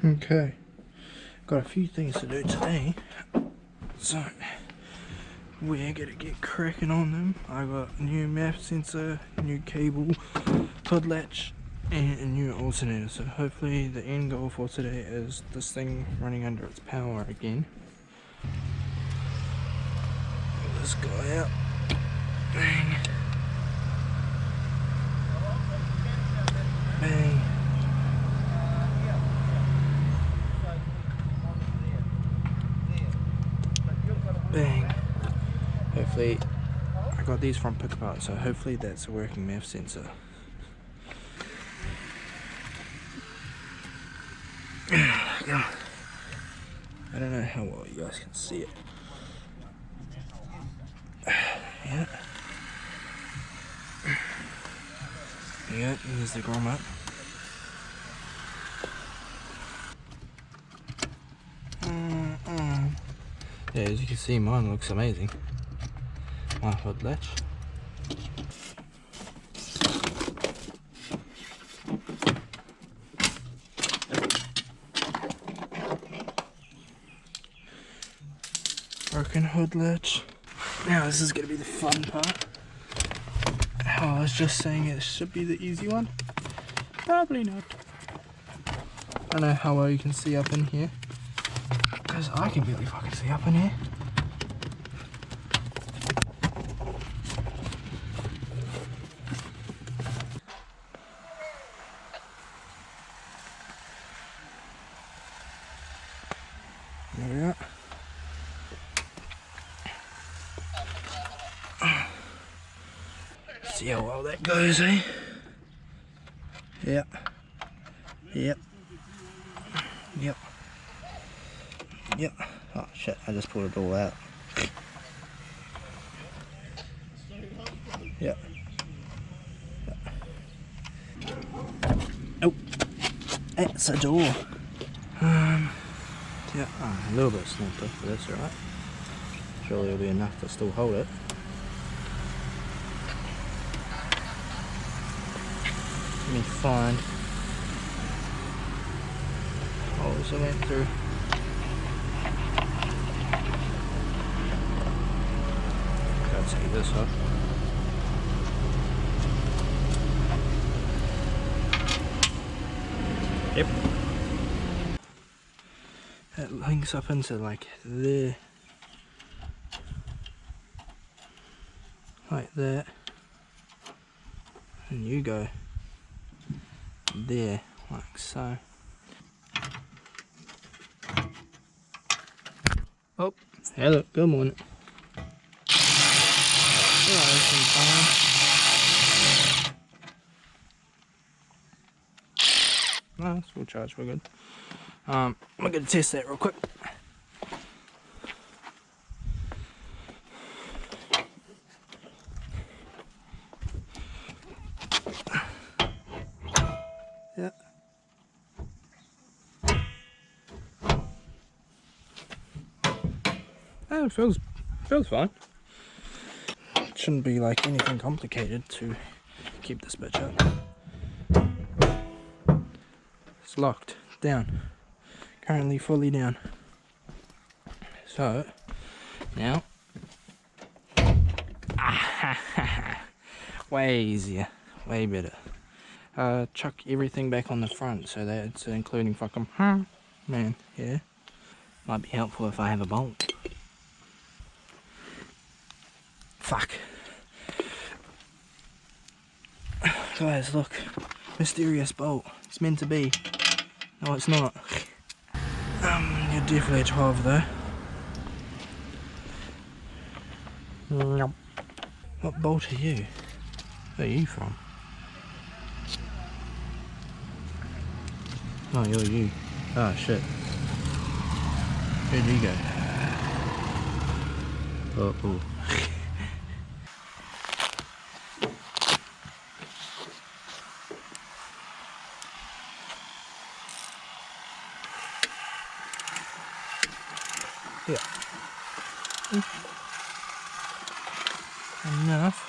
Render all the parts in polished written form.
Okay, got a few things to do today, so we're gonna get cracking on them. I got a new map sensor, new cable, hood latch, and a new alternator. So hopefully the end goal for today is this thing running under its power again. Pull this guy out. Bang. Bang. Bang. Hopefully, I got these from Pick Apart, so hopefully that's a working map sensor. I don't know how well you guys can see it. Yeah. Yeah, there's the grommet. Yeah, as you can see, mine looks amazing. My hood latch. Broken hood latch. Now this is going to be the fun part. Oh, I was just saying it should be the easy one. Probably not. I don't know how well you can see up in here, because I can barely fucking see up in here. There we are. See how well that goes, eh? Yep. Yep. Yep. Yep. Oh shit, I just pulled it all out. Yep. Oh, it's a door. Yeah, a little bit snipper, but that's alright. Surely it'll be enough to still hold it. Let me find. Oh, so I went through. Gotta take this off. Yep. It links up into like there. Like that. And you go there, like so. Oh, hello, good morning. No, it's full charge, we're good. I'm gonna test that real quick. Yeah. Oh, it feels fine. It shouldn't be like anything complicated to keep this bitch up. It's locked down. Currently fully down. So now way easier, way better. Chuck everything back on the front so that it's including fucking man, yeah. Might be helpful if I have a bolt. Fuck. Guys, look. Mysterious bolt. It's meant to be. No, it's not. You're definitely a 12 though. Nope. What bolt are you? Where are you from? Oh, you're you. Oh shit. Where'd you go? Oh, oh. Yeah. Enough.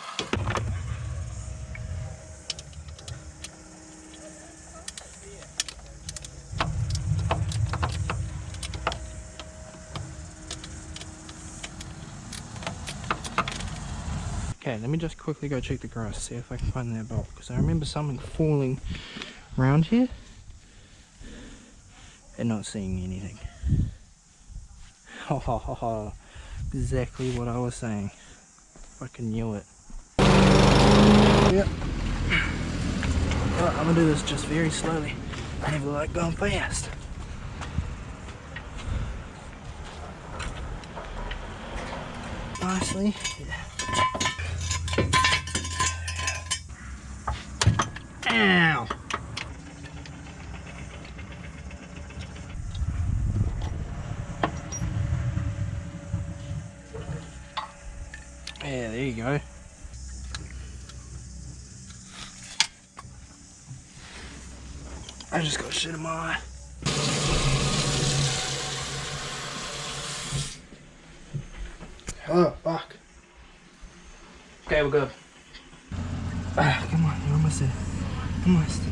Okay, let me just quickly go check the grass, see if I can find that bolt, because I remember something falling around here and not seeing anything. Ha ha ha ha. Exactly what I was saying. Fucking knew it. Yep. Alright, I'm gonna do this just very slowly. I never like going fast. Nicely. Yeah. Ow! Yeah, there you go. I just got shit in my eye. Oh, fuck. Okay, we're good. Ah, come on, you're almost there. Almost.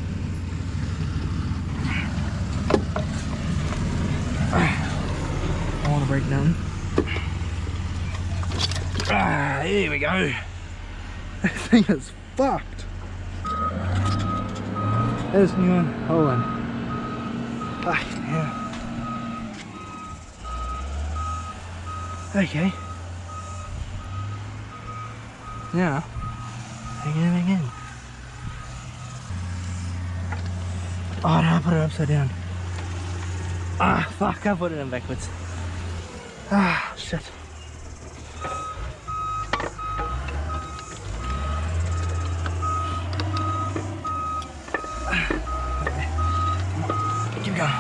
I want to break down. Ah, here we go. That thing is fucked. There's a new one. Hold on. Ah, yeah. Okay. Now, again. Oh no, I put it upside down. Ah, fuck, I put it in backwards. Ah, shit. Keep going.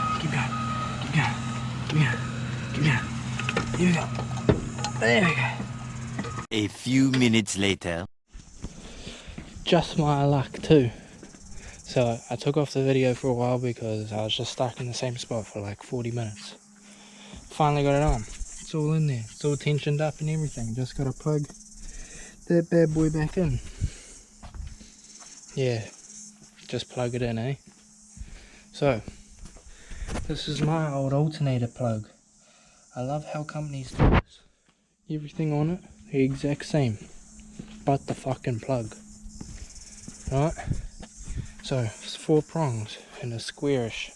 Here we go. There we go. A few minutes later. Just my luck too. So I took off the video for a while because I was just stuck in the same spot for like 40 minutes. Finally got it on. It's all in there. It's all tensioned up and everything. Just gotta plug that bad boy back in. Yeah, just plug it in, eh? So, this is my old alternator plug. I love how companies do this. Everything on it, the exact same, but the fucking plug. Right? So, it's 4 prongs in a squarish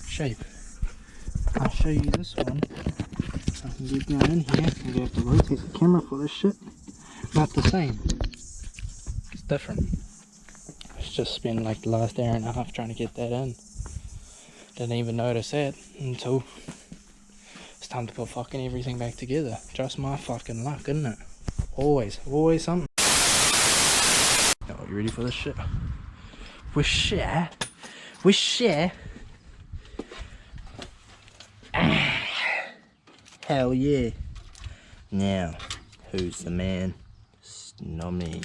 shape. I'll show you this one. I can get down in here. I'm gonna have to rotate the camera for this shit. Not the same. It's different. It's just spent like the last hour and a half trying to get that in. Didn't even notice that until it's time to put fucking everything back together. Just my fucking luck, isn't it? Always something. Oh, you ready for this shit? Wish yeah. Hell yeah. Now, who's the man? It's not me.